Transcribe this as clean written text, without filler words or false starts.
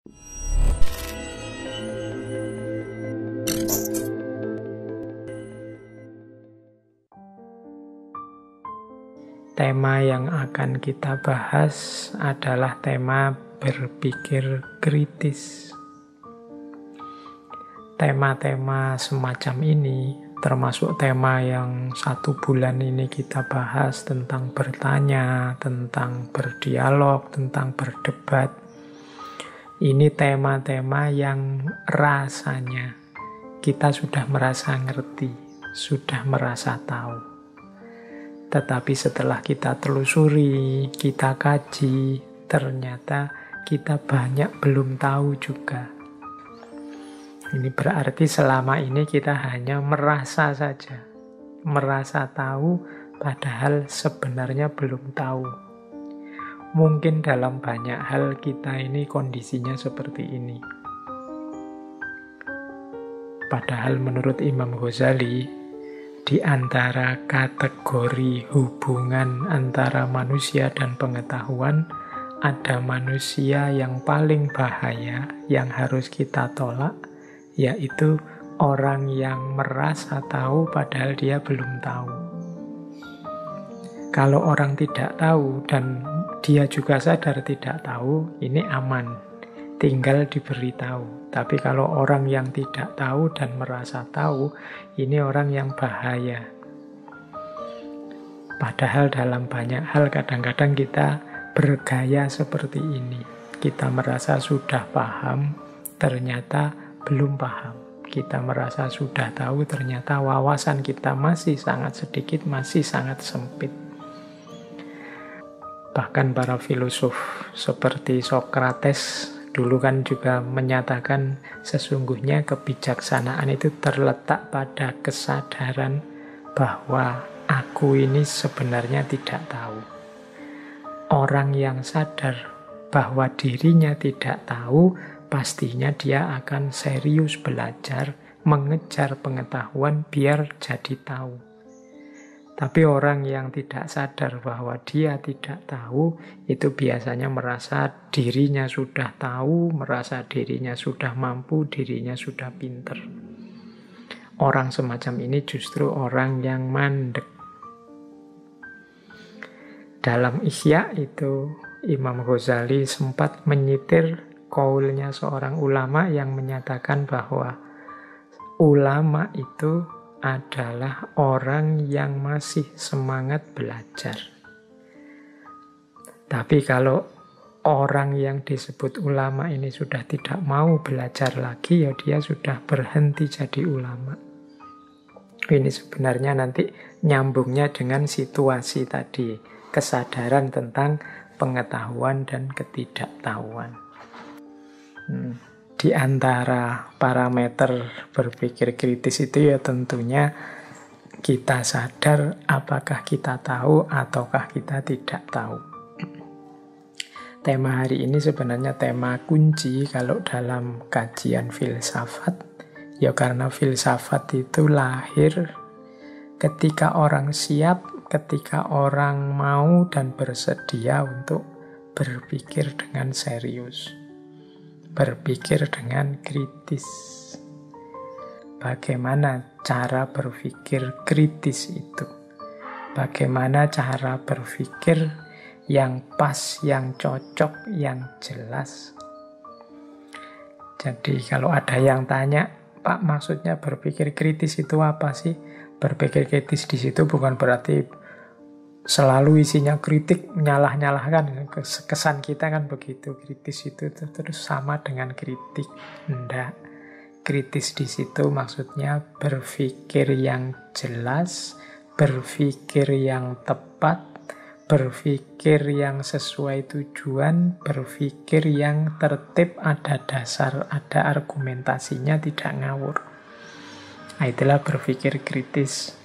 Tema yang akan kita bahas adalah tema berpikir kritis. Tema-tema semacam ini, termasuk tema yang 1 bulan ini kita bahas tentang bertanya, tentang berdialog, tentang berdebat. Ini tema-tema yang rasanya kita sudah merasa ngerti, sudah merasa tahu. Tetapi setelah kita telusuri, kita kaji, ternyata kita banyak belum tahu juga. Ini berarti selama ini kita hanya merasa saja. Merasa tahu, padahal sebenarnya belum tahu. Mungkin dalam banyak hal kita ini kondisinya seperti ini. Padahal menurut Imam Ghazali, di antara kategori hubungan antara manusia dan pengetahuan, ada manusia yang paling bahaya, yang harus kita tolak, yaitu orang yang merasa tahu padahal dia belum tahu. Kalau orang tidak tahu dan dia juga sadar tidak tahu, ini aman, tinggal diberitahu. Tapi kalau orang yang tidak tahu dan merasa tahu, ini orang yang bahaya. Padahal dalam banyak hal kadang-kadang kita bergaya seperti ini. Kita merasa sudah paham, ternyata belum paham. Kita merasa sudah tahu, ternyata wawasan kita masih sangat sedikit, masih sangat sempit. Bahkan para filosof seperti Socrates dulu kan juga menyatakan sesungguhnya kebijaksanaan itu terletak pada kesadaran bahwa aku ini sebenarnya tidak tahu. Orang yang sadar bahwa dirinya tidak tahu, pastinya dia akan serius belajar, mengejar pengetahuan biar jadi tahu. Tapi orang yang tidak sadar bahwa dia tidak tahu, itu biasanya merasa dirinya sudah tahu, merasa dirinya sudah mampu, dirinya sudah pinter. Orang semacam ini justru orang yang mandek. Dalam Ihya itu, Imam Ghazali sempat menyitir qaulnya seorang ulama yang menyatakan bahwa ulama itu adalah orang yang masih semangat belajar. Tapi kalau orang yang disebut ulama ini sudah tidak mau belajar lagi, ya dia sudah berhenti jadi ulama. Ini sebenarnya nanti nyambungnya dengan situasi tadi, kesadaran tentang pengetahuan dan ketidaktahuan. Di antara parameter berpikir kritis itu ya tentunya kita sadar apakah kita tahu ataukah kita tidak tahu. Tema hari ini sebenarnya tema kunci kalau dalam kajian filsafat. Ya karena filsafat itu lahir ketika orang siap, ketika orang mau dan bersedia untuk berpikir dengan serius. Berpikir dengan kritis. Bagaimana cara berpikir kritis itu? Bagaimana cara berpikir yang pas, yang cocok, yang jelas? Jadi kalau ada yang tanya, Pak, maksudnya berpikir kritis itu apa sih? Berpikir kritis di situ bukan berarti selalu isinya kritik, nyalah-nyalahkan. Kesan kita kan begitu, kritis itu terus sama dengan kritik. Enggak. Kritis di situ maksudnya berpikir yang jelas, berpikir yang tepat, berpikir yang sesuai tujuan, berpikir yang tertib, ada dasar, ada argumentasinya, tidak ngawur. Nah, itulah berpikir kritis.